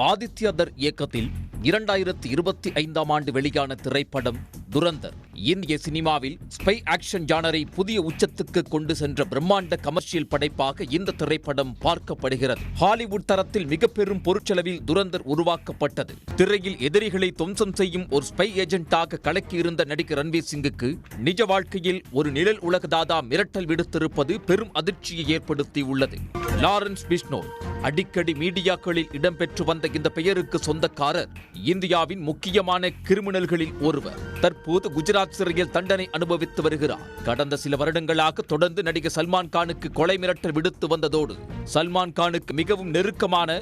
ஆதித்யா தர் இயக்கத்தில் 2025ஆம் ஆண்டு வெளியான திரைப்படம் துரந்தர் இந்திய சினிமாவில் ஸ்பை ஆக்ஷன் ஜானரை புதிய உச்சத்துக்கு கொண்டு சென்ற பிரம்மாண்ட கமர்ஷியல் படைப்பாக இந்த திரைப்படம் பார்க்கப்படுகிறது. ஹாலிவுட் தரத்தில் மிக பெரும் பொருட்செலவில் துரந்தர் உருவாக்கப்பட்டது. திரையில் எதிரிகளை துவம்சம் செய்யும் ஒரு ஸ்பை ஏஜென்ட்டாக கலக்கியிருந்த நடிகர் ரன்வீர் சிங்குக்கு நிஜ வாழ்க்கையில் ஒரு நிழல் உலக தாதா மிரட்டல் விடுத்திருப்பது பெரும் அதிர்ச்சியை ஏற்படுத்தியுள்ளது. லாரன்ஸ் பிஷ்னோய் அடிக்கடி மீடியாக்களில் இடம்பெற்று வந்த இந்த பெயருக்கு சொந்தக்காரர் இந்தியாவின் முக்கியமான கிரிமினல்களில் ஒருவர். தற்போது குஜராத் சிறையில் தண்டனை அனுபவித்து வருகிறார். கடந்த சில வருடங்களாக தொடர்ந்து நடிகர் சல்மான் கானுக்கு கொலை மிரட்டல் விடுத்து வந்ததோடு சல்மான் கானுக்கு மிகவும் நெருக்கமான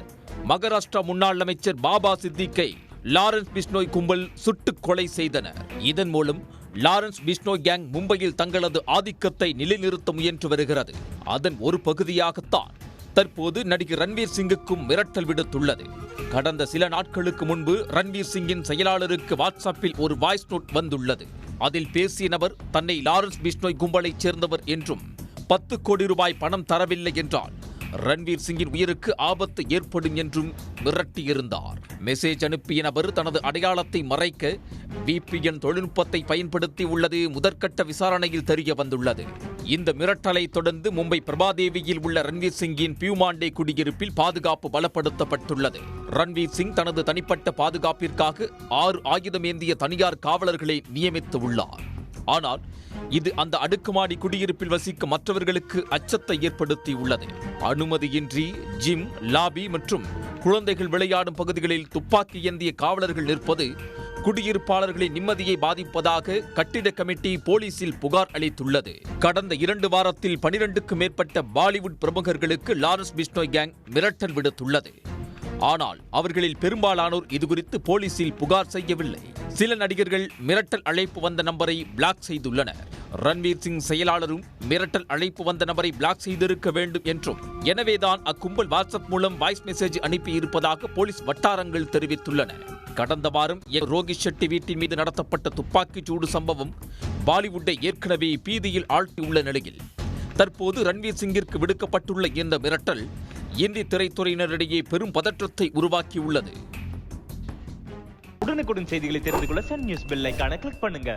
மகாராஷ்டிரா முன்னாள் அமைச்சர் பாபா சித்திக்கை லாரன்ஸ் பிஷ்னோய் கும்பல் சுட்டுக் கொலை செய்தனர். இதன் மூலம் லாரன்ஸ் பிஷ்னோய் கேங் மும்பையில் தங்களது ஆதிக்கத்தை நிலைநிறுத்த முயன்று வருகிறது. அதன் ஒரு பகுதியாகத்தான் தற்போது நடிகர் ரன்வீர் சிங்குக்கும் மிரட்டல் விடுத்துள்ளது. கடந்த சில நாட்களுக்கு முன்பு ரன்வீர் சிங்கின் செயலாளருக்கு வாட்ஸ்அப்பில் ஒரு வாய்ஸ் நோட் வந்துள்ளது. அதில் பேசிய நபர் தன்னை லாரன்ஸ் பிஷ்னோய் கும்பலைச் சேர்ந்தவர் என்றும் 10 கோடி ரூபாய் பணம் தரவில்லை என்றால் ரன்வீர் சிங்கின் உயிருக்கு ஆபத்து ஏற்படும் என்றும் மிரட்டியிருந்தார். மெசேஜ் அனுப்பிய நபர் தனது அடையாளத்தை மறைக்க VPN தொழில்நுட்பத்தை பயன்படுத்தி உள்ளது முதற்கட்ட விசாரணையில் தெரிய வந்துள்ளது. இந்த மிரட்டலை தொடர்ந்து மும்பை பிரபாதேவியில் உள்ள ரன்வீர் சிங்கின் பியூமாண்டே குடியிருப்பில் பாதுகாப்பு பலப்படுத்தப்பட்டுள்ளது. ரன்வீர் சிங் தனது தனிப்பட்ட பாதுகாப்பிற்காக 6 ஆயுதமேந்திய தனியார் காவலர்களை நியமித்துள்ளார். ஆனால் இது அந்த அடுக்குமாடி குடியிருப்பில் வசிக்கும் மற்றவர்களுக்கு அச்சத்தை ஏற்படுத்தியுள்ளது. அனுமதியின்றி ஜிம், லாபி மற்றும் குழந்தைகள் விளையாடும் பகுதிகளில் துப்பாக்கி ஏந்திய காவலர்கள் நிற்பது குடியிருப்பாளர்களின் நிம்மதியை பாதிப்பதாக கட்டிட கமிட்டி போலீசில் புகார் அளித்துள்ளது. கடந்த 2 வாரத்தில் 12க்கும் மேற்பட்ட பாலிவுட் பிரமுகர்களுக்கு லாரன்ஸ் பிஷ்னோய் கேங் மிரட்டல் விடுத்துள்ளது. ஆனால் அவர்களில் பெரும்பாலானோர் இதுகுறித்து போலீசில் புகார் செய்யவில்லை. சில நடிகர்கள் மிரட்டல் அழைப்பு வந்த நம்பரை பிளாக் செய்துள்ளனர். ரன்வீர் சிங் செயலாளரும் மிரட்டல் அழைப்பு வந்த நபரை பிளாக் செய்திருக்க வேண்டும் என்றும், எனவேதான் அக்கும்பல் வாட்ஸ்அப் மூலம் வாய்ஸ் மெசேஜ் அனுப்பியிருப்பதாக போலீஸ் வட்டாரங்கள் தெரிவித்துள்ளன. கடந்த வாரம் ரோஹித் ஷெட்டி வீட்டின் மீது நடத்தப்பட்ட துப்பாக்கிச் சூடு சம்பவம் பாலிவுட்டை ஏற்கனவே பீதியில் ஆழ்த்தியுள்ள நிலையில் தற்போது ரன்வீர் சிங்கிற்கு விடுக்கப்பட்டுள்ள இந்த மிரட்டல் இந்திய திரைத்துறையினரிடையே பெரும் பதற்றத்தை உருவாக்கியுள்ளது. உடனுக்குடன் செய்திகளை தெரிந்து கொள்ள சன் நியூஸ் பெல் ஐகானை கிளிக் பண்ணுங்க.